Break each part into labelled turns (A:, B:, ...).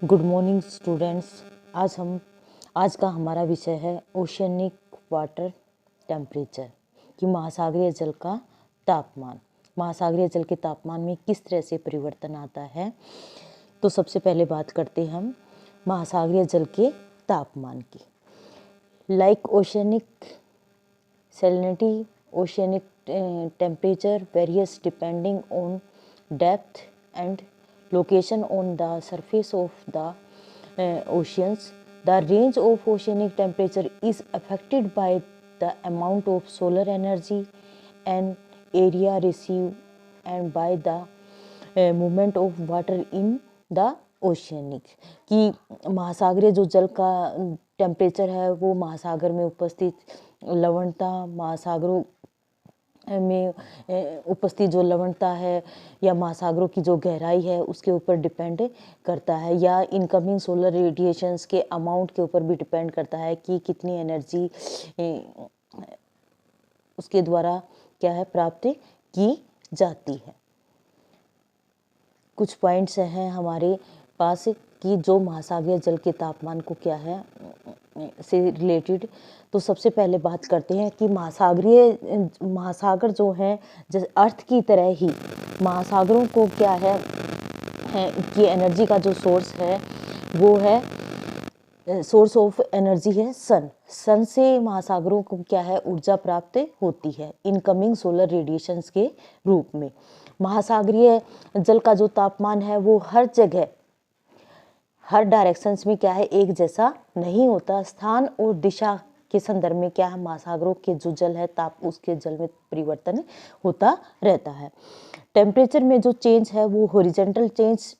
A: Good morning students. आज का हमारा विषय है ओशियनिक वाटर टेम्परेचर कि महासागरीय जल का तापमान। महासागरीय जल के तापमान में किस तरह से परिवर्तन आता है। तो सबसे पहले बात करते हैं हम महासागरीय जल के तापमान की। Like oceanic salinity, oceanic temperature various depending on depth and location on the surface of the oceans. The range of oceanic temperature is affected by the amount of solar energy and area received and by the movement of water in the oceanic। कि महासागरीय जो जल का temperature है वो महासागर में उपस्थित लवणता, महासागरों में उपस्थित जो लवणता है या महासागरों की जो गहराई है उसके ऊपर डिपेंड करता है, या इनकमिंग सोलर रेडिएशंस के अमाउंट के ऊपर भी डिपेंड करता है कि कितनी एनर्जी उसके द्वारा क्या है प्राप्त की जाती है। कुछ पॉइंट्स हैं हमारे पास कि जो महासागरीय जल के तापमान को क्या है से रिलेटेड। तो सबसे पहले बात करते हैं कि महासागर जो है जैसे अर्थ की तरह ही महासागरों को क्या है कि एनर्जी का जो सोर्स है वो है सोर्स ऑफ एनर्जी है सन से महासागरों को क्या है ऊर्जा प्राप्त होती है इनकमिंग सोलर रेडिएशंस के रूप में। महासागरीय जल का जो तापमान है वो हर जगह हर डायरेक्शंस में क्या है एक जैसा नहीं होता। स्थान और दिशा के संदर्भ में क्या है महासागरों के जो जल है उसके जल में परिवर्तन होता रहता है। टेम्परेचर में जो चेंज है वो horizontal change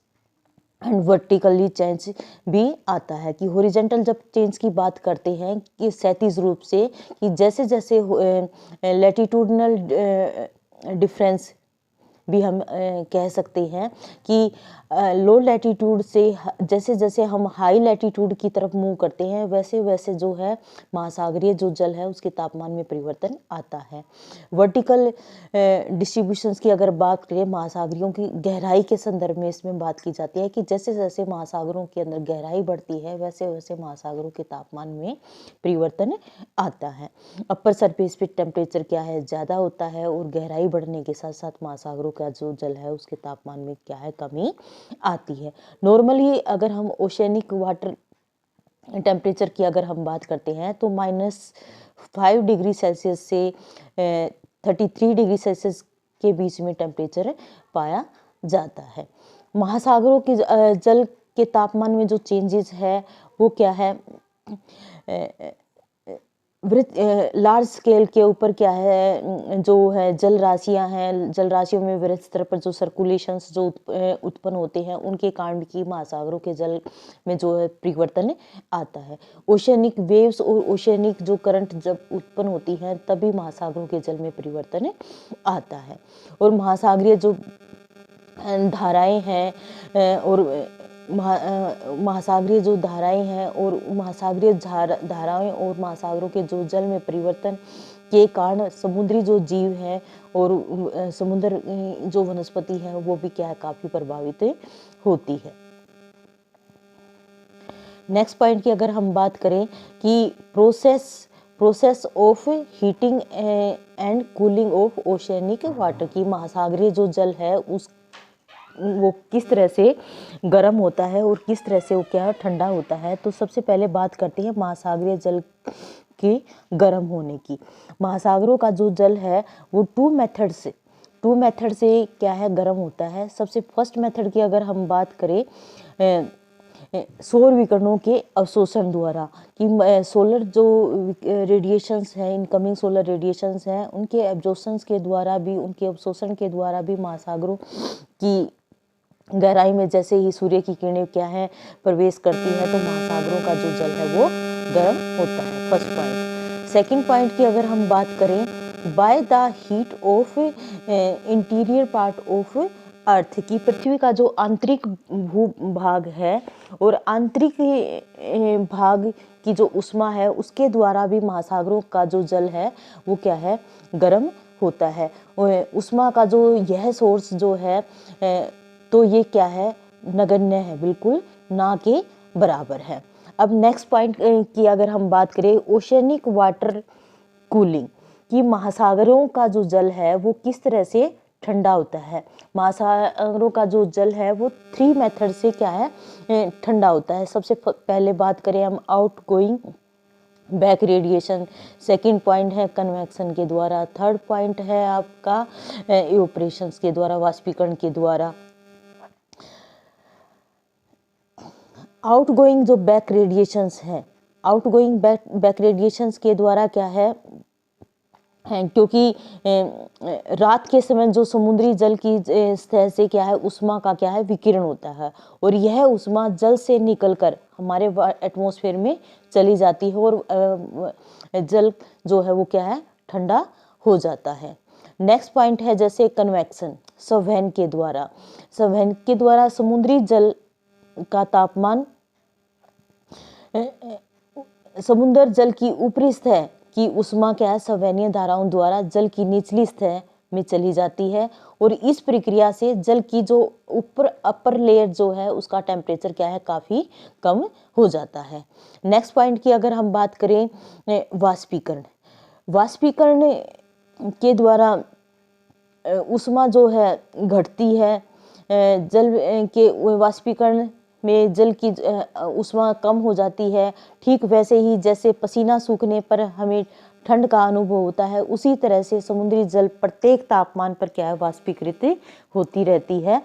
A: and vertically change भी आता है। कि हॉरिजॉन्टल जब चेंज की बात करते हैं कि क्षैतिज रूप से कि जैसे जैसे लैटिट्यूडनल डिफरेंस भी हम कह सकते हैं कि लो लैटिट्यूड से जैसे जैसे हम हाई लैटिट्यूड की तरफ मूव करते हैं वैसे वैसे जो है महासागरीय जो जल है उसके तापमान में परिवर्तन आता है। वर्टिकल डिस्ट्रीब्यूशंस की अगर बात करें महासागरियों की गहराई के संदर्भ में इसमें बात की जाती है कि जैसे जैसे महासागरों के अंदर गहराई बढ़ती है वैसे वैसे महासागरों के तापमान में परिवर्तन आता है। अपर सरफेस पे टेम्परेचर क्या है ज़्यादा होता है और गहराई बढ़ने के साथ साथ महासागरों का जो जल है उसके तापमान में क्या है कमी आती है। नॉर्मली अगर हम ओशियनिक वाटर टेम्परेचर की अगर हम बात करते हैं तो -5 डिग्री सेल्सियस से 33 डिग्री सेल्सियस के बीच में टेम्परेचर पाया जाता है। महासागरों के जल के तापमान में जो चेंजेस है वो क्या है लार्ज स्केल के ऊपर क्या है जो है जल राशियां हैं, जल राशियों में वृहद स्तर पर जो सर्कुलेशंस जो उत्पन्न होते हैं उनके कारण भी महासागरों के जल में जो है परिवर्तन आता है। ओशियनिक वेव्स और ओशियनिक जो करंट जब उत्पन्न होती हैं तभी महासागरों के जल में परिवर्तन आता है। और महासागरीय जो धाराएं हैं और महासागरीय जो धाराएं हैं और महासागरीय धाराएं और महासागरों के जो जल में परिवर्तन के कारण समुद्री जो जीव हैं और समुद्र जो वनस्पति है वो भी क्या है काफी प्रभावित होती है। नेक्स्ट पॉइंट की अगर हम बात करें कि process of heating and cooling of oceanic water की महासागरीय जो जल है वो किस तरह से गर्म होता है और किस तरह से वो क्या ठंडा होता है। तो सबसे पहले बात करते हैं महासागरीय जल की गर्म होने की। महासागरों का जो जल है वो टू मेथड से क्या है गर्म होता है। सबसे फर्स्ट मेथड की अगर हम बात करें सौर विकिरणों के अवशोषण द्वारा कि सोलर जो रेडिएशंस हैं इनकमिंग सोलर रेडिएशंस हैं उनके एब्जॉर्प्शंस के द्वारा भी उनके अवशोषण के द्वारा भी महासागरों की गहराई में जैसे ही सूर्य की किरणें क्या है प्रवेश करती है तो महासागरों का जो जल है वो गर्म होता है। First point. सेकंड पॉइंट की अगर हम बात करें by the heat of interior part of earth की पृथ्वी का जो आंतरिक भूभाग है और आंतरिक भाग की जो उष्मा है उसके द्वारा भी महासागरों का जो जल है वो क्या है गर्म होता है। उष्मा का जो यह सोर्स जो है तो ये क्या है नगण्य है, बिल्कुल ना के बराबर है। अब नेक्स्ट पॉइंट की अगर हम बात करें, ओशियनिक वाटर कूलिंग, कि महासागरों का जो जल है वो किस तरह से ठंडा होता है। महासागरों का जो जल है वो 3 मेथड से क्या है ठंडा होता है। सबसे पहले बात करें हम out going back radiation, second point है कन्वेक्शन के द्वारा, थर्ड पॉइंट है आपका इवेपोरेशंस के द्वारा, वाष्पीकरण के द्वारा। आउटगोइंग जो बैक रेडिएशंस है, आउटगोइंग बैक रेडिएशंस के द्वारा क्या है, क्योंकि रात के समय जो समुद्री जल की सतह से क्या है उष्मा का क्या है विकिरण होता है, और यह उष्मा जल से निकलकर हमारे एटमॉस्फेयर में चली जाती है और जल जो है वो क्या है ठंडा हो जाता है। नेक्स्ट पॉइंट है जैसे कन्वेक्शन, संवहन के द्वारा, संवहन के द्वारा समुद्री जल का तापमान समुद्र जल की ऊपरी सतह की उष्मा क्या है संवहनीय धाराओं द्वारा जल की निचली सतह में चली जाती है, और इस प्रक्रिया से जल की जो ऊपर अपर लेयर जो है उसका टेम्परेचर क्या है काफ़ी कम हो जाता है। नेक्स्ट पॉइंट की अगर हम बात करें वाष्पीकरण, वाष्पीकरण के द्वारा उष्मा जो है घटती है, जल के वाष्पीकरण में जल की उष्मा कम हो जाती है। ठीक वैसे ही जैसे पसीना सूखने पर हमें ठंड का अनुभव होता है, उसी तरह से समुद्री जल प्रत्येक तापमान पर क्या है वाष्पीकृत होती रहती है।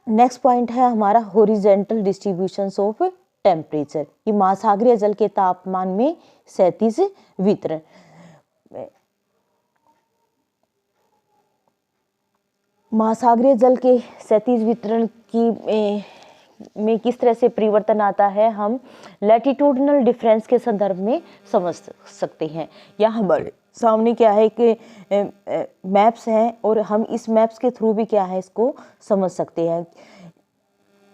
A: नेक्स्ट पॉइंट है हमारा हॉरिजॉन्टल डिस्ट्रीब्यूशंस ऑफ टेम्परेचर, कि महासागरीय जल के तापमान में 37 वितरण। महासागरीय जल के 37 वितरण की में किस तरह से परिवर्तन आता है हम लैटिट्यूडनल डिफरेंस के संदर्भ में समझ सकते हैं। यहाँ हमारे सामने क्या है कि मैप्स हैं और हम इस मैप्स के थ्रू भी क्या है इसको समझ सकते हैं।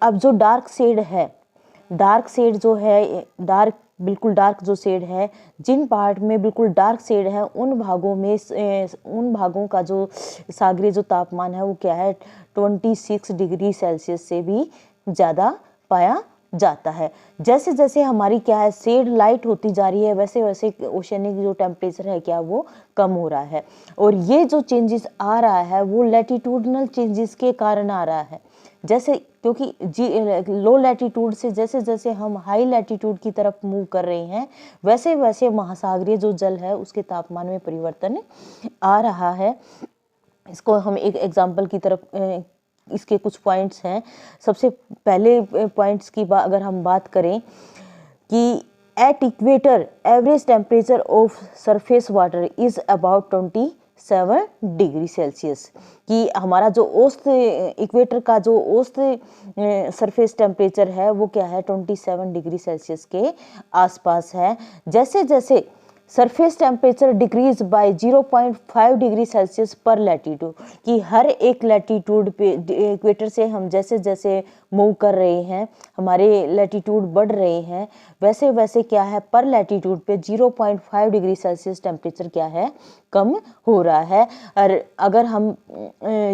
A: अब जो डार्क शेड है, डार्क शेड जो है बिल्कुल डार्क जो शेड है, जिन पार्ट में बिल्कुल डार्क शेड है उन भागों का जो सागरीय जो तापमान है वो क्या है 26 डिग्री सेल्सियस से भी ज़्यादा पाया जाता है। जैसे जैसे हमारी क्या है शेड लाइट होती जा रही है वैसे वैसे ओशियनिक जो टेम्परेचर है क्या वो कम हो रहा है, और ये जो चेंजेस आ रहा है वो लैटिट्यूडनल चेंजेस के कारण आ रहा है। जैसे क्योंकि लो लैटिट्यूड से जैसे जैसे हम हाई लैटिट्यूड की तरफ मूव कर रहे हैं वैसे वैसे महासागरीय जो जल है उसके तापमान में परिवर्तन आ रहा है। इसको हम एक एग्जांपल की तरफ इसके कुछ पॉइंट्स हैं। सबसे पहले पॉइंट्स की अगर हम बात करें कि at equator average temperature of surface water is about 27 degree Celsius, कि हमारा जो औसत इक्वेटर का जो औसत सरफेस टेम्परेचर है वो क्या है 27 डिग्री सेल्सियस के आसपास है। जैसे जैसे surface temperature decrease by 0.5 degree Celsius पर लैटिट्यूड, कि हर एक लैटिट्यूड पे इक्वेटर से हम जैसे जैसे मूव कर रहे हैं हमारे लैटिट्यूड बढ़ रहे हैं वैसे वैसे क्या है पर लैटिट्यूड पे 0.5 डिग्री सेल्सियस टेम्परेचर क्या है कम हो रहा है। और अगर हम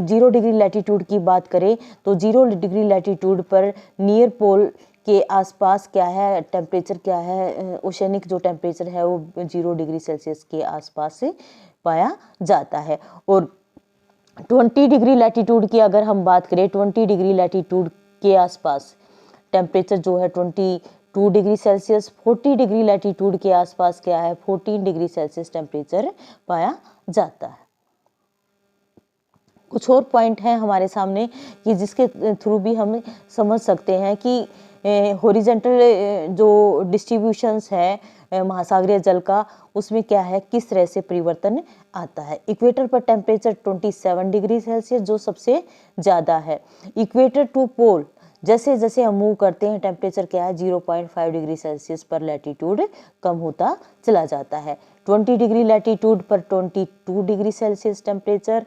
A: 0 डिग्री लैटिट्यूड की बात करें तो 0 डिग्री लैटिट्यूड पर नियर पोल के आसपास क्या है टेम्परेचर क्या है ओशियनिक जो टेम्परेचर है वो 0 डिग्री सेल्सियस के आसपास से पाया जाता है। और 20 डिग्री लैटिट्यूड की अगर हम बात करें 20 डिग्री लैटिट्यूड के आसपास टेम्परेचर जो है 22 डिग्री सेल्सियस, 40 डिग्री लैटिट्यूड के आसपास क्या है 14 डिग्री सेल्सियस टेम्परेचर पाया जाता है। कुछ और पॉइंट हैं हमारे सामने कि जिसके थ्रू भी हम समझ सकते हैं कि हॉरिजॉन्टल जो डिस्ट्रीब्यूशंस है महासागरीय जल का उसमें क्या है किस तरह से परिवर्तन आता है। इक्वेटर पर टेम्परेचर 27 डिग्री सेल्सियस जो सबसे ज़्यादा है। इक्वेटर टू पोल जैसे जैसे हम मूव करते हैं टेम्परेचर क्या है 0.5 डिग्री सेल्सियस पर लैटिट्यूड कम होता चला जाता है। 20 डिग्री लैटिट्यूड पर 22 degree Celsius temperature,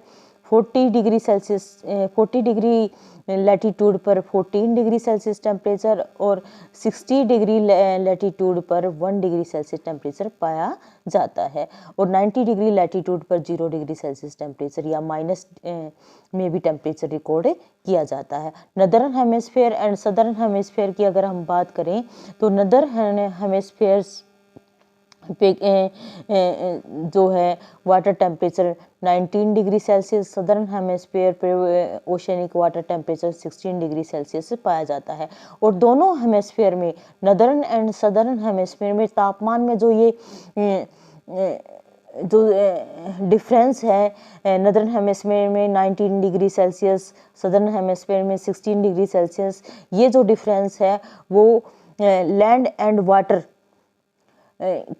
A: 40 degree Celsius 40 degree latitude पर 14 डिग्री सेल्सियस टेम्परेचर और 60 डिग्री लैटीट्यूड पर 1 डिग्री सेल्सियस टेम्परेचर पाया जाता है, और 90 डिग्री लैटीट्यूड पर 0 डिग्री सेल्सियस टेम्परेचर या माइनस में भी टेम्परेचर रिकॉर्ड किया जाता है। Northern hemisphere and southern hemisphere की अगर हम बात करें तो नदर्न हेमिस्फीयर पे जो है water temperature 19 degree Celsius, southern hemisphere पे oceanic water temperature 16 degree Celsius पाया जाता है। और दोनों हेमिस्फीयर में, नदर्न एंड सदर्न हेमिस्फीयर में तापमान में जो ये जो डिफरेंस है, नदर्न हेमिस्फीयर में 19 डिग्री सेल्सियस, सदर्न हेमिस्फीयर में 16 डिग्री सेल्सियस, ये जो डिफरेंस है वो लैंड एंड वाटर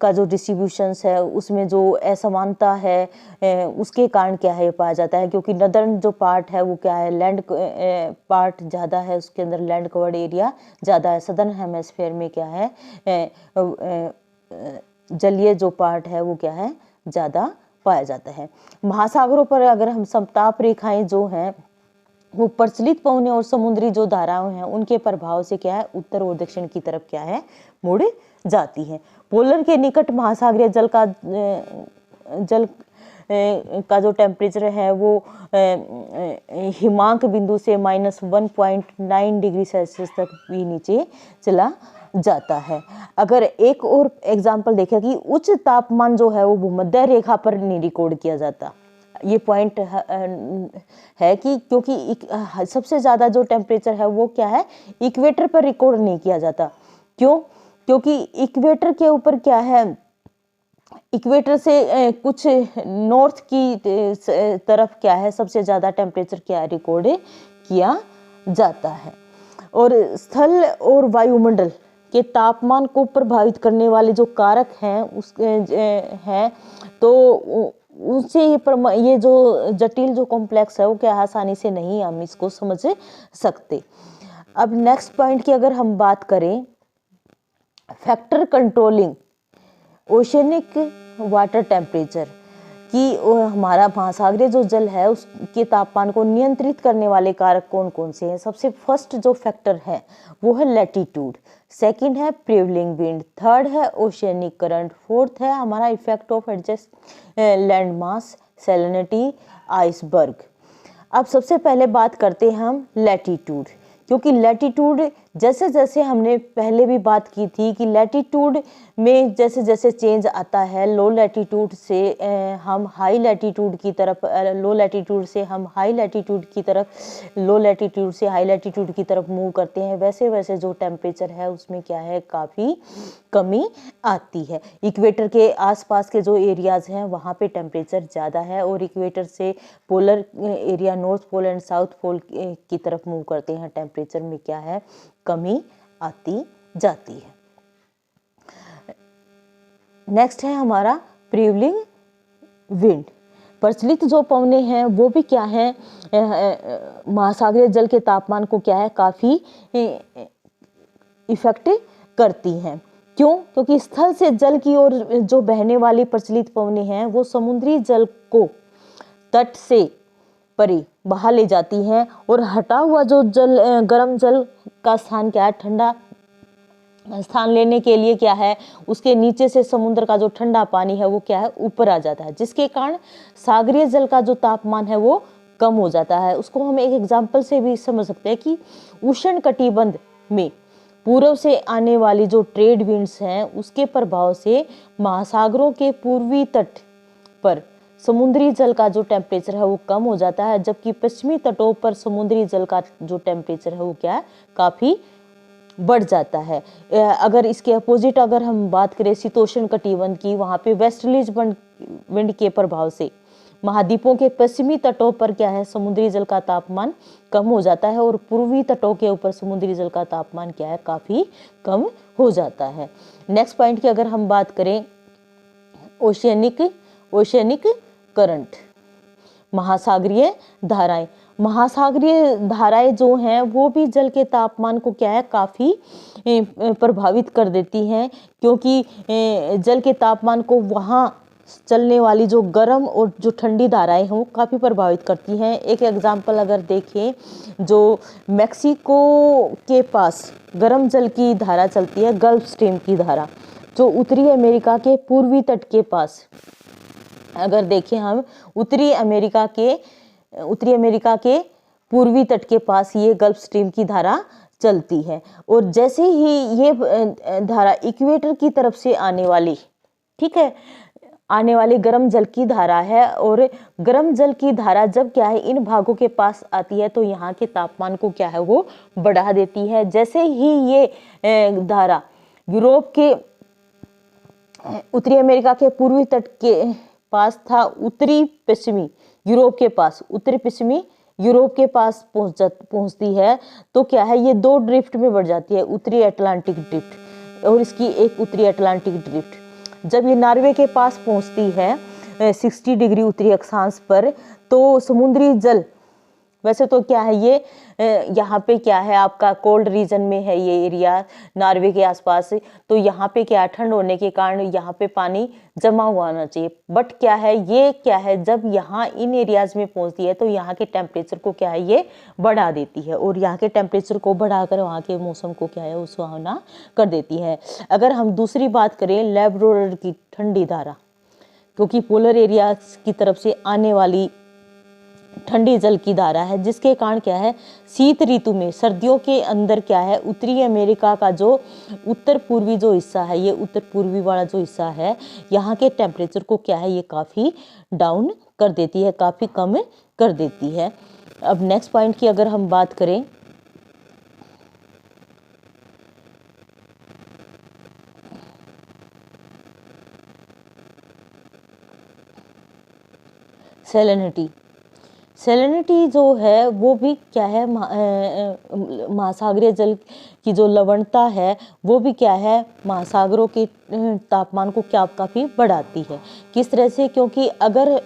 A: का जो डिस्ट्रीब्यूशंस है उसमें जो असमानता है उसके कारण क्या है पाया जाता है, क्योंकि नदर्न जो पार्ट है वो क्या है, लैंड पार्ट ज़्यादा है, उसके अंदर लैंड कवर्ड एरिया ज़्यादा है। सदर्न हेमिस्फीयर में क्या है, जलीय जो पार्ट है वो क्या है, ज़्यादा पाया जाता है। महासागरों पर अगर हम समताप रेखाएं जो हैं वो प्रचलित पवनें और समुद्री जो धाराएं हैं उनके प्रभाव से क्या है, उत्तर और दक्षिण की तरफ क्या है, मुड़ जाती है। पोलर के निकट महासागरीय जल का जो टेम्परेचर है वो हिमांक बिंदु से -1.9 डिग्री सेल्सियस तक भी नीचे चला जाता है। अगर एक और एग्जांपल देखें कि उच्च तापमान जो है वो भूमध्य रेखा पर नहीं रिकॉर्ड किया जाता, ये पॉइंट है कि क्योंकि सबसे ज़्यादा जो टेम्परेचर है वो क्या है, इक्वेटर पर रिकॉर्ड नहीं किया जाता। क्यों? क्योंकि इक्वेटर के ऊपर क्या है, इक्वेटर से कुछ नॉर्थ की तरफ क्या है, सबसे ज़्यादा टेम्परेचर क्या है, रिकॉर्ड किया जाता है। और स्थल और वायुमंडल के तापमान को प्रभावित करने वाले जो कारक हैं हैं तो उनसे ये जो जटिल जो कॉम्प्लेक्स है वो क्या आसानी से नहीं हम इसको समझ सकते। अब नेक्स्ट पॉइंट की अगर हम बात करें, factor controlling oceanic water temperature कि हमारा महासागरीय जो जल है उसके तापमान को नियंत्रित करने वाले कारक कौन कौन से हैं। सबसे फर्स्ट जो फैक्टर है वो है लैटीट्यूड, सेकंड है प्रिवेलिंग विंड, थर्ड है ओशियनिक करंट, फोर्थ है हमारा effect of adjust land mass, salinity, iceberg. अब सबसे पहले बात करते हैं हम लैटीट्यूड, क्योंकि लैटीट्यूड जैसे जैसे हमने पहले भी बात की थी कि लैटीट्यूड में जैसे जैसे चेंज आता है, लो लैटीट्यूड से हम हाई लैटीट्यूड की तरफ, लो लैटीट्यूड से हम हाई लैटीट्यूड की तरफ, लो लैटीट्यूड से हाई लैटीट्यूड की तरफ मूव करते हैं, वैसे वैसे जो टेम्परेचर है उसमें क्या है, काफ़ी कमी आती है। इक्वेटर के आसपास के जो एरियाज़ हैं वहाँ पे टेम्परेचर ज़्यादा है, और इक्वेटर से polar area, north pole and south pole की तरफ मूव करते हैं, टेम्परेचर में क्या है, कमी आती जाती है। नेक्स्ट है हमारा प्रिवेलिंग विंड। प्रचलित जो पवनें हैं वो भी क्या है, महासागरीय जल के तापमान को क्या है, काफ़ी इफेक्ट करती हैं। क्यों? क्योंकि स्थल से जल की ओर जो बहने वाली प्रचलित पवनें हैं वो समुद्री जल को तट से परे बहा ले जाती हैं, और हटा हुआ जो जल, गर्म जल का स्थान क्या है, ठंडा स्थान लेने के लिए क्या है, उसके नीचे से समुद्र का जो ठंडा पानी है वो क्या है, ऊपर आ जाता है, जिसके कारण सागरीय जल का जो तापमान है वो कम हो जाता है। उसको हम एक एग्जाम्पल से भी समझ सकते हैं कि उष्ण कटिबंध में पूर्व से आने वाली जो ट्रेड विंड्स हैं उसके प्रभाव से महासागरों के पूर्वी तट पर समुद्री जल का जो टेम्परेचर है वो कम हो जाता है, जबकि पश्चिमी तटों पर समुद्री जल का जो टेम्परेचर है वो क्या है, काफ़ी बढ़ जाता है। अगर इसके अपोजिट अगर हम बात करें शीतोष्ण कटिबंध की, वहाँ पे वेस्टर्लीज विंड के प्रभाव से महाद्वीपों के पश्चिमी तटों पर क्या है, समुद्री जल का तापमान कम हो जाता है, और पूर्वी तटों के ऊपर समुद्री जल का तापमान क्या है, काफ़ी कम हो जाता है। नेक्स्ट पॉइंट की अगर हम बात करें, ओशियनिक करंट, महासागरीय धाराएं। महासागरीय धाराएं जो हैं वो भी जल के तापमान को क्या है, काफ़ी प्रभावित कर देती हैं, क्योंकि जल के तापमान को वहाँ चलने वाली जो गर्म और जो ठंडी धाराएं हैं वो काफ़ी प्रभावित करती हैं। एक एग्जांपल अगर देखें, जो मैक्सिको के पास गर्म जल की धारा चलती है, गल्फ स्ट्रीम की धारा, जो उत्तरी अमेरिका के पूर्वी तट के पास, अगर देखें हम उत्तरी अमेरिका के पूर्वी तट के पास ये गल्फ स्ट्रीम की धारा चलती है। और जैसे ही ये धारा इक्वेटर की तरफ से आने वाली, ठीक है, आने वाली गर्म जल की धारा है, और गर्म जल की धारा जब क्या है इन भागों के पास आती है तो यहाँ के तापमान को क्या है वो बढ़ा देती है। जैसे ही ये धारा यूरोप के उत्तरी अमेरिका के पूर्वी तट के पास था, उत्तरी पश्चिमी यूरोप के पास पहुंचती है, तो क्या है ये दो ड्रिफ्ट में बढ़ जाती है, उत्तरी अटलांटिक ड्रिफ्ट और इसकी एक उत्तरी अटलांटिक ड्रिफ्ट। जब ये नॉर्वे के पास पहुंचती है 60 डिग्री उत्तरी अक्षांश पर, तो समुद्री जल, वैसे तो क्या है ये यहाँ पे क्या है आपका कोल्ड रीजन में है ये एरिया नॉर्वे के आसपास, तो यहाँ पे क्या ठंड होने के कारण यहाँ पे पानी जमा हुआ होना चाहिए। बट क्या है ये क्या है जब यहाँ इन एरियाज में पहुँचती है तो यहाँ के टेम्परेचर को क्या है ये बढ़ा देती है, और यहाँ के टेम्परेचर को बढ़ाकर वहाँ के मौसम को क्या है सुहावना कर देती है। अगर हम दूसरी बात करें लैब्राडोर की ठंडी धारा, क्योंकि पोलर एरिया की तरफ से आने वाली ठंडी जल की धारा है, जिसके कारण क्या है शीत ऋतु में सर्दियों के अंदर क्या है उत्तरी अमेरिका का जो उत्तर पूर्वी जो हिस्सा है, ये उत्तर पूर्वी वाला जो हिस्सा है, यहाँ के टेम्परेचर को क्या है ये काफ़ी डाउन कर देती है, काफ़ी कम कर देती है। अब नेक्स्ट पॉइंट की अगर हम बात करें, सैलिनिटी जो है वो भी क्या है महासागरीय जल की जो लवणता है वो भी क्या है महासागरों के तापमान को क्या काफ़ी बढ़ाती है। किस तरह से, क्योंकि अगर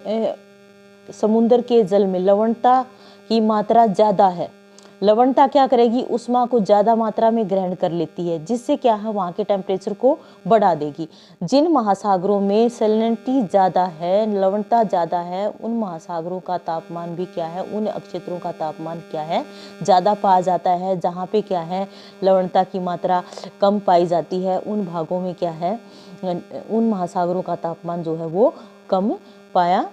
A: समुद्र के जल में लवणता की मात्रा ज़्यादा है, लवणता क्या करेगी उष्मा को ज़्यादा मात्रा में ग्रहण कर लेती है, जिससे क्या है वहाँ के टेम्परेचर को बढ़ा देगी। जिन महासागरों में सैलिनिटी ज़्यादा है, लवणता ज़्यादा है, उन महासागरों का तापमान भी क्या है, उन क्षेत्रों का तापमान क्या है ज़्यादा पाया जाता है। जहाँ पे क्या है लवणता की मात्रा कम पाई जाती है, उन भागों में क्या है उन महासागरों का तापमान जो है वो कम पाया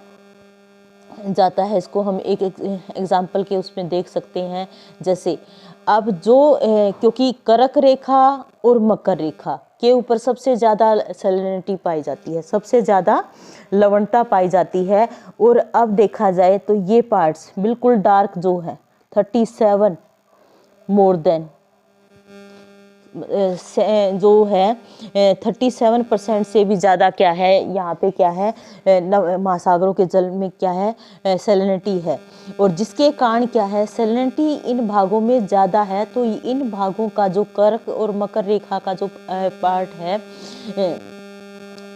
A: जाता है। इसको हम एक एग्जाम्पल के उसमें देख सकते हैं। जैसे अब जो क्योंकि कर्क रेखा और मकर रेखा के ऊपर सबसे ज़्यादा सैलिनिटी पाई जाती है, सबसे ज़्यादा लवणता पाई जाती है, और अब देखा जाए तो ये पार्ट्स बिल्कुल डार्क जो है 37 मोर देन जो है 37% से भी ज़्यादा क्या है यहाँ पे क्या है महासागरों के जल में क्या है सैलिनिटी है, और जिसके कारण क्या है सैलिनिटी इन भागों में ज़्यादा है, तो इन भागों का जो कर्क और मकर रेखा का जो पार्ट है,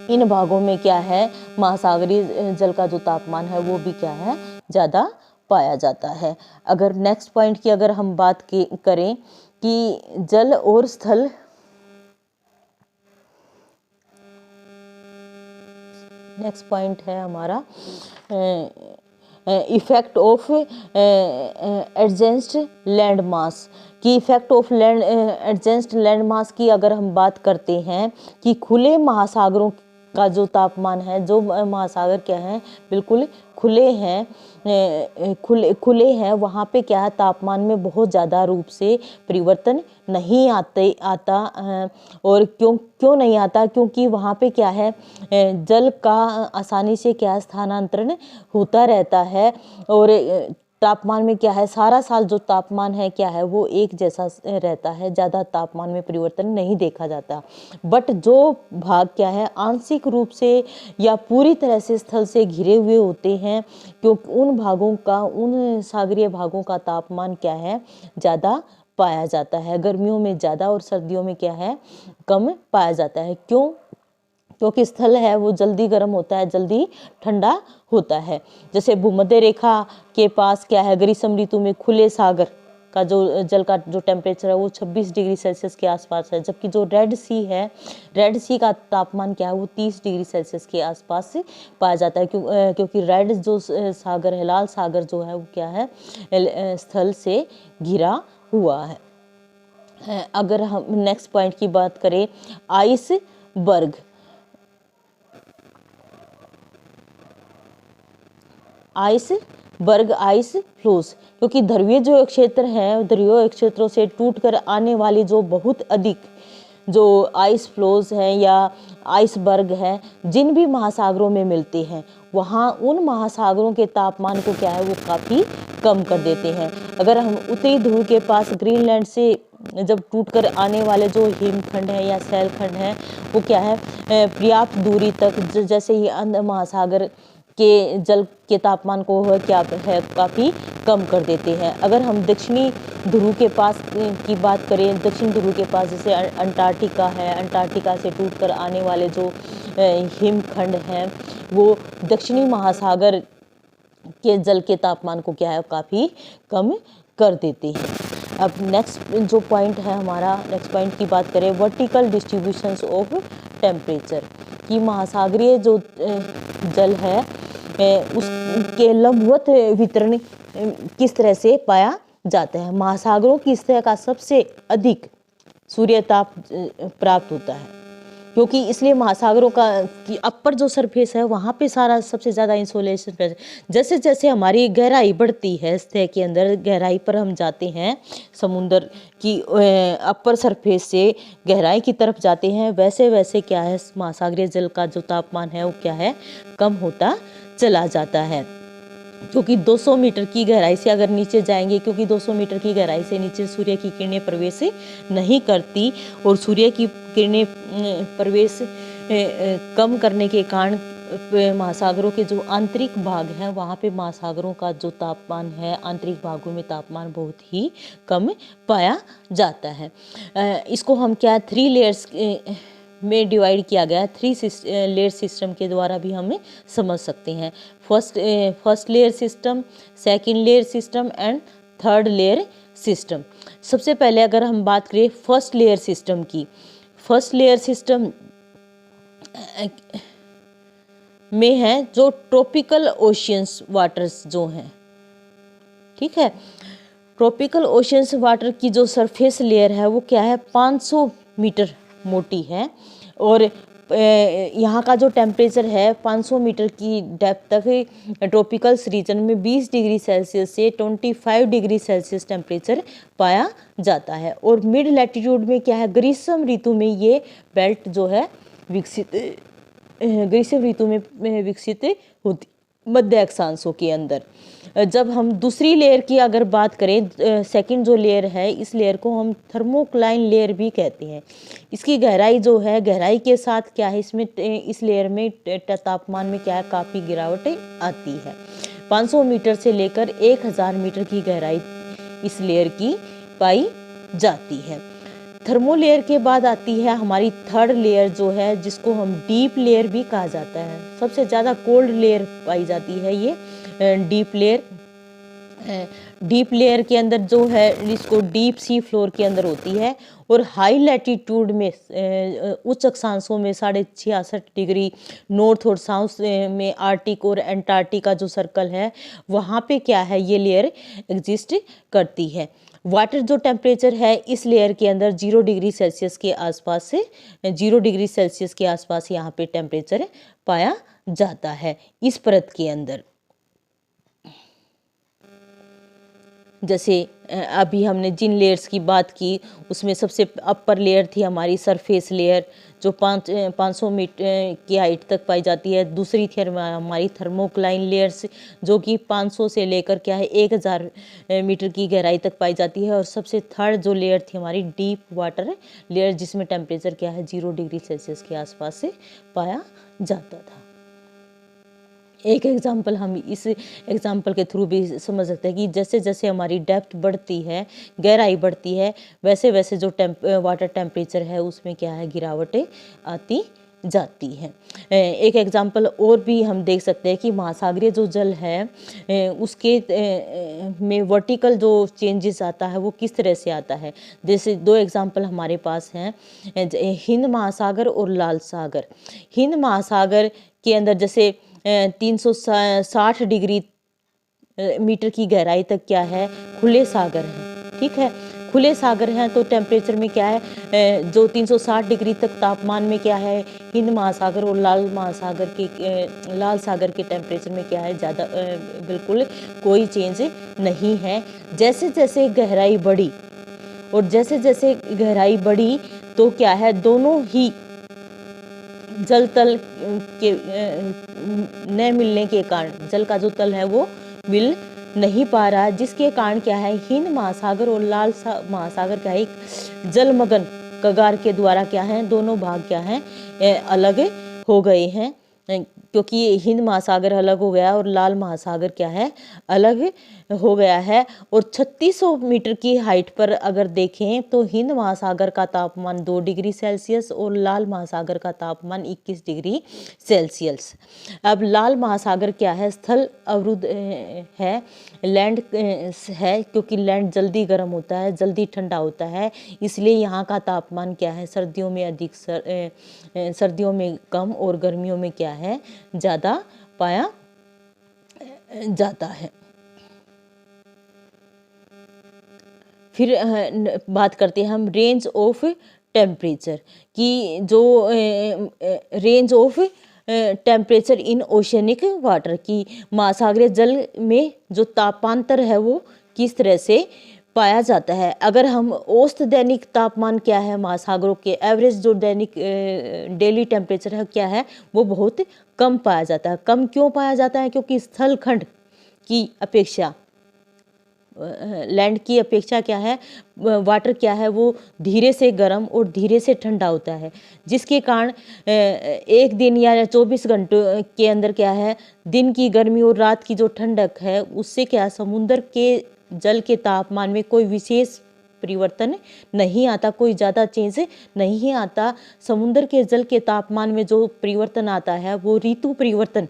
A: इन भागों में क्या है महासागरीय जल का जो तापमान है वो भी क्या है ज़्यादा पाया जाता है। अगर नेक्स्ट पॉइंट की अगर हम बात करें कि जल और स्थल, नेक्स्ट पॉइंट है हमारा effect of adjacent land mass की। Effect of adjacent land mass की अगर हम बात करते हैं कि खुले महासागरों का जो तापमान है, जो महासागर क्या है बिल्कुल खुले हैं, खुले हैं, वहाँ पे क्या है तापमान में बहुत ज़्यादा रूप से परिवर्तन नहीं आता। और क्यों नहीं आता, क्योंकि वहाँ पे क्या है जल का आसानी से क्या स्थानांतरण होता रहता है, और तापमान में क्या है सारा साल जो तापमान है क्या है वो एक जैसा रहता है, ज़्यादा तापमान में परिवर्तन नहीं देखा जाता। बट जो भाग क्या है आंशिक रूप से या पूरी तरह से स्थल से घिरे हुए होते हैं, क्योंकि उन भागों का, उन सागरीय भागों का तापमान क्या है ज़्यादा पाया जाता है, गर्मियों में ज़्यादा और सर्दियों में क्या है कम पाया जाता है। क्यों? क्योंकि स्थल है वो जल्दी गर्म होता है, जल्दी ठंडा होता है। जैसे भूमध्य रेखा के पास क्या है ग्रीष्म ऋतु में खुले सागर, का जो जल का जो टेम्परेचर है वो 26 डिग्री सेल्सियस के आसपास है, जबकि जो रेड सी है, रेड सी का तापमान क्या है वो 30 डिग्री सेल्सियस के आसपास पाया जाता है, क्योंकि रेड जो सागर है, लाल सागर जो है वो क्या है, स्थल से घिरा हुआ है। अगर हम नेक्स्ट पॉइंट की बात करें, आइसबर्ग, आइसबर्ग आइस फ्लोज, क्योंकि ध्रुवीय जो क्षेत्र है, ध्रुवीय क्षेत्रों से टूटकर आने वाली जो बहुत अधिक जो आइस फ्लोज हैं या आइसबर्ग हैं, जिन भी महासागरों में मिलते हैं, वहाँ उन महासागरों के तापमान को क्या है वो काफ़ी कम कर देते हैं। अगर हम उत्तरी ध्रुव के पास ग्रीनलैंड से जब टूटकर आने वाले जो हिमखंड है या शैलखंड है, वो क्या है पर्याप्त दूरी तक जैसे ही अंध महासागर के जल के तापमान को क्या है काफ़ी कम कर देते हैं। अगर हम दक्षिणी ध्रुव के पास की बात करें, दक्षिण ध्रुव के पास जैसे अंटार्कटिका है, अंटार्कटिका से टूटकर आने वाले जो हिमखंड हैं, वो दक्षिणी महासागर के जल के तापमान को क्या है काफ़ी कम कर देते हैं। अब नेक्स्ट जो पॉइंट है हमारा, नेक्स्ट पॉइंट की बात करें, वर्टिकल डिस्ट्रीब्यूशंस ऑफ टेम्परेचर, कि महासागरीय जो जल है उसके लंबवत वितरण किस तरह से पाया जाता है। महासागरों की सतह का सबसे अधिक सूर्य ताप प्राप्त होता है, क्योंकि इसलिए महासागरों का की अपर जो सरफेस है वहाँ पे सारा सबसे ज़्यादा इंसोलेशन, जैसे जैसे हमारी गहराई बढ़ती है, सतह के अंदर गहराई पर हम जाते हैं, समुद्र की अपर सरफेस से गहराई की तरफ जाते हैं, वैसे वैसे क्या है महासागरीय जल का जो तापमान है वो क्या है कम होता चला जाता है। क्योंकि 200 मीटर की गहराई से अगर नीचे जाएंगे, क्योंकि 200 मीटर की गहराई से नीचे सूर्य की किरणें प्रवेश नहीं करती, और सूर्य की किरणें प्रवेश कम करने के कारण महासागरों के जो आंतरिक भाग हैं वहाँ पे महासागरों का जो तापमान है, आंतरिक भागों में तापमान बहुत ही कम पाया जाता है। इसको हम क्या 3 लेयर्स में डिवाइड किया गया है, 3 लेयर सिस्टम के द्वारा भी हमें समझ सकते हैं। First layer system, second layer system and third layer system. सबसे पहले अगर हम बात करें फर्स्ट लेयर सिस्टम की, फर्स्ट लेयर सिस्टम में है जो ट्रॉपिकल ओशियंस वाटर्स जो हैं, ठीक है। ट्रॉपिकल ओशियंस वाटर की जो सरफेस लेयर है वो क्या है 500 मीटर मोटी है, और यहाँ का जो टेम्परेचर है 500 मीटर की डेप्थ तक ट्रॉपिकल्स रीजन में 20 डिग्री सेल्सियस से 25 डिग्री सेल्सियस टेम्परेचर पाया जाता है। और मिड लैटिट्यूड में क्या है ग्रीष्म ऋतु में ये बेल्ट जो है ग्रीष्म ऋतु में विकसित होती मध्य अक्षांशों के अंदर। जब हम दूसरी लेयर की अगर बात करें, सेकंड जो लेयर है, इस लेयर को हम थर्मोक्लाइन लेयर भी कहते हैं। इसकी गहराई जो है, गहराई के साथ क्या है इसमें इस लेयर में तापमान में क्या है काफ़ी गिरावट आती है। 500 मीटर से लेकर 1000 मीटर की गहराई इस लेयर की पाई जाती है। थर्मो लेयर के बाद आती है हमारी थर्ड लेयर जो है, जिसको हम डीप लेयर भी कहा जाता है। सबसे ज़्यादा कोल्ड लेयर पाई जाती है ये डीप लेयर। डीप लेयर के अंदर जो है इसको डीप सी फ्लोर के अंदर होती है, और हाई लैटिट्यूड में उच्च अक्षांशों में 66.5 डिग्री नॉर्थ और साउथ में आर्टिक और एंटार्कटिका जो सर्कल है वहाँ पे क्या है ये लेयर एग्जिस्ट करती है। वाटर जो टेम्परेचर है इस लेयर के अंदर 0 डिग्री सेल्सियस के आसपास से 0 डिग्री सेल्सियस के आसपास यहाँ पे टेम्परेचर पाया जाता है इस परत के अंदर। जैसे अभी हमने जिन लेयर्स की बात की उसमें सबसे अपर लेयर थी हमारी सरफेस लेयर जो 500 मीटर की हाइट तक पाई जाती है। दूसरी थी हमारी थर्मोक्लाइन लेयर्स जो कि 500 से लेकर क्या है 1000 मीटर की गहराई तक पाई जाती है। और सबसे थर्ड जो लेयर थी हमारी डीप वाटर लेयर जिसमें टेम्परेचर क्या है 0 डिग्री सेल्सियस के आसपास से पाया जाता था। एक एग्जाम्पल हम इस एग्जाम्पल के थ्रू भी समझ सकते हैं कि जैसे जैसे हमारी डेप्थ बढ़ती है, गहराई बढ़ती है, वैसे वैसे जो वाटर टेम्परेचर है उसमें क्या है गिरावट आती जाती है। एक एग्जाम्पल और भी हम देख सकते हैं कि महासागरीय जो जल है उसके में वर्टिकल जो चेंजेस आता है वो किस तरह से आता है। जैसे दो एग्जाम्पल हमारे पास हैं, हिंद महासागर और लाल सागर। हिंद महासागर के अंदर जैसे 360 डिग्री मीटर की गहराई तक क्या है, खुले सागर हैं, ठीक है। खुले सागर हैं तो टेम्परेचर में क्या है, जो 360 डिग्री तक तापमान में क्या है, हिंद महासागर और लाल सागर के टेम्परेचर में क्या है, ज़्यादा बिल्कुल कोई चेंज नहीं है। जैसे जैसे गहराई बढ़ी और जैसे जैसे गहराई बढ़ी तो क्या है, दोनों ही जल तल के न मिलने के कारण जल का जो तल है वो मिल नहीं पा रहा, जिसके कारण क्या है, हिंद महासागर और लाल महासागर का एक जलमग्न कगार के द्वारा क्या है, दोनों भाग क्या है अलग हो गए हैं, क्योंकि हिंद महासागर अलग हो गया और लाल महासागर क्या है, अलग हो गया है। और 3600 मीटर की हाइट पर अगर देखें तो हिंद महासागर का तापमान 2 डिग्री सेल्सियस और लाल महासागर का तापमान 21 डिग्री सेल्सियस। अब लाल महासागर क्या है, स्थल अवरुद्ध है, लैंड है, क्योंकि लैंड जल्दी गर्म होता है, जल्दी ठंडा होता है, इसलिए यहाँ का तापमान क्या है, सर्दियों में अधिक, सर्दियों में कम और गर्मियों में क्या है, ज़्यादा पाया जाता है। फिर बात करते हैं हम रेंज ऑफ टेम्परेचर की, जो range of temperature in oceanic water की, महासागरीय जल में जो तापांतर है वो किस तरह से पाया जाता है। अगर हम औसत दैनिक तापमान क्या है, महासागरों के एवरेज जो दैनिक डेली टेम्परेचर है क्या है, वो बहुत कम पाया जाता है। कम क्यों पाया जाता है, क्योंकि स्थल खंड की अपेक्षा, लैंड की अपेक्षा क्या है, वाटर क्या है, वो धीरे से गर्म और धीरे से ठंडा होता है, जिसके कारण एक दिन या 24 घंटों के अंदर क्या है, दिन की गर्मी और रात की जो ठंडक है उससे क्या, समुद्र के जल के तापमान में कोई विशेष परिवर्तन नहीं आता, कोई ज़्यादा चेंज नहीं आता। समुद्र के जल के तापमान में जो परिवर्तन आता है वो ऋतु परिवर्तन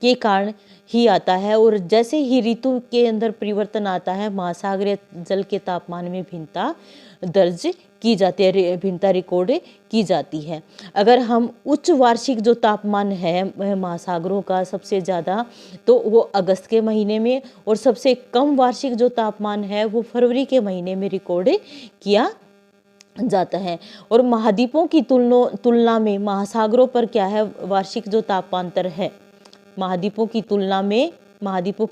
A: के कारण ही आता है, और जैसे ही ऋतु के अंदर परिवर्तन आता है, महासागरीय जल के तापमान में भिन्नता दर्ज की जाती है, भिन्नता रिकॉर्ड की जाती है। अगर हम उच्च वार्षिक जो तापमान है महासागरों का सबसे ज़्यादा, तो वो अगस्त के महीने में, और सबसे कम वार्षिक जो तापमान है वो फरवरी के महीने में रिकॉर्ड किया जाता है। और महाद्वीपों की तुलना में महासागरों पर क्या है, वार्षिक जो तापांतर है, महाद्वीपों की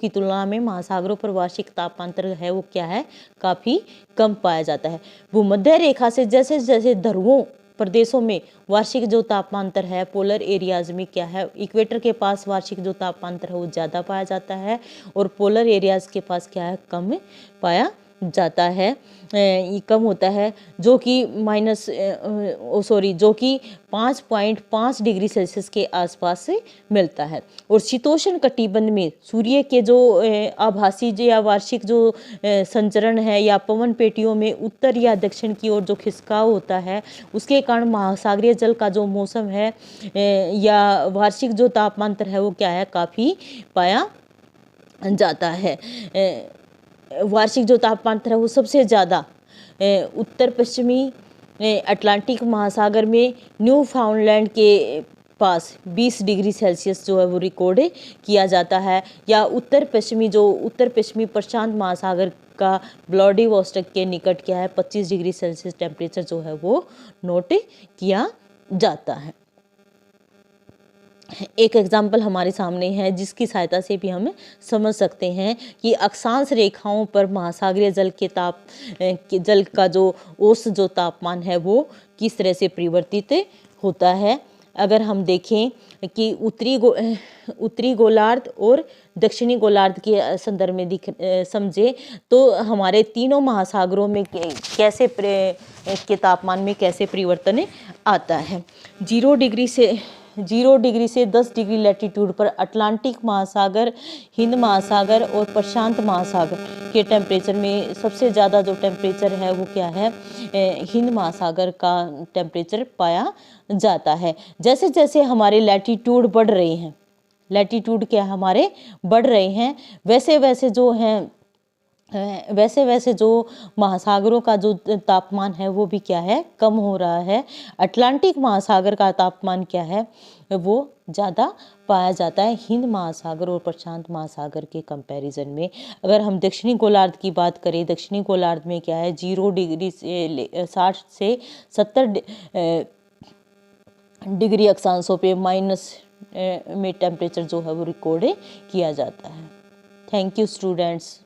A: तुलना में महासागरों पर वार्षिक तापांतर है वो क्या है, काफ़ी कम पाया जाता है। भूमध्य रेखा से जैसे जैसे ध्रुवों प्रदेशों में वार्षिक जो तापांतर है, पोलर एरियाज में क्या है, इक्वेटर के पास वार्षिक जो तापांतर है वो ज़्यादा पाया जाता है, और पोलर एरियाज के पास क्या है, कम पाया जाता है, ये कम होता है, जो कि जो कि 5.5 डिग्री सेल्सियस के आसपास से मिलता है। और शीतोष्ण कटिबंध में सूर्य के जो आभासी या वार्षिक जो संचरण है या पवन पेटियों में उत्तर या दक्षिण की ओर जो खिसकाव होता है, उसके कारण महासागरीय जल का जो मौसम है या वार्षिक जो तापमांतर है वो क्या है, काफ़ी पाया जाता है। वार्षिक जो तापमांतर है वो सबसे ज़्यादा उत्तर पश्चिमी अटलांटिक महासागर में न्यू फाउंडलैंड के पास 20 डिग्री सेल्सियस जो है वो रिकॉर्ड किया जाता है, या उत्तर पश्चिमी प्रशांत महासागर का व्लादिवोस्टोक के निकट क्या है, 25 डिग्री सेल्सियस टेम्परेचर जो है वो नोट किया जाता है। एक एग्जाम्पल हमारे सामने है जिसकी सहायता से भी हम समझ सकते हैं कि अक्षांश रेखाओं पर महासागरीय जल का जो औसत जो तापमान है वो किस तरह से परिवर्तित होता है। अगर हम देखें कि उत्तरी गोलार्ध और दक्षिणी गोलार्ध के संदर्भ में समझे तो हमारे तीनों महासागरों में कैसे के तापमान में कैसे परिवर्तन आता है। 0 डिग्री से 0 डिग्री से 10 डिग्री लैटीट्यूड पर अटलांटिक महासागर, हिंद महासागर और प्रशांत महासागर के टेम्परेचर में सबसे ज़्यादा जो टेम्परेचर है वो क्या है, हिंद महासागर का टेम्परेचर पाया जाता है। जैसे जैसे हमारे लैटीट्यूड बढ़ रहे हैं, लैटीट्यूड क्या हमारे बढ़ रहे हैं, वैसे वैसे जो हैं वैसे वैसे जो महासागरों का जो तापमान है वो भी क्या है, कम हो रहा है। अटलांटिक महासागर का तापमान क्या है, वो ज़्यादा पाया जाता है हिंद महासागर और प्रशांत महासागर के कंपैरिजन में। अगर हम दक्षिणी गोलार्ध की बात करें, दक्षिणी गोलार्ध में क्या है, 0 डिग्री से 60 से 70 डिग्री अक्षांशों पे माइनस में टेम्परेचर जो है वो रिकॉर्ड किया जाता है। Thank you students.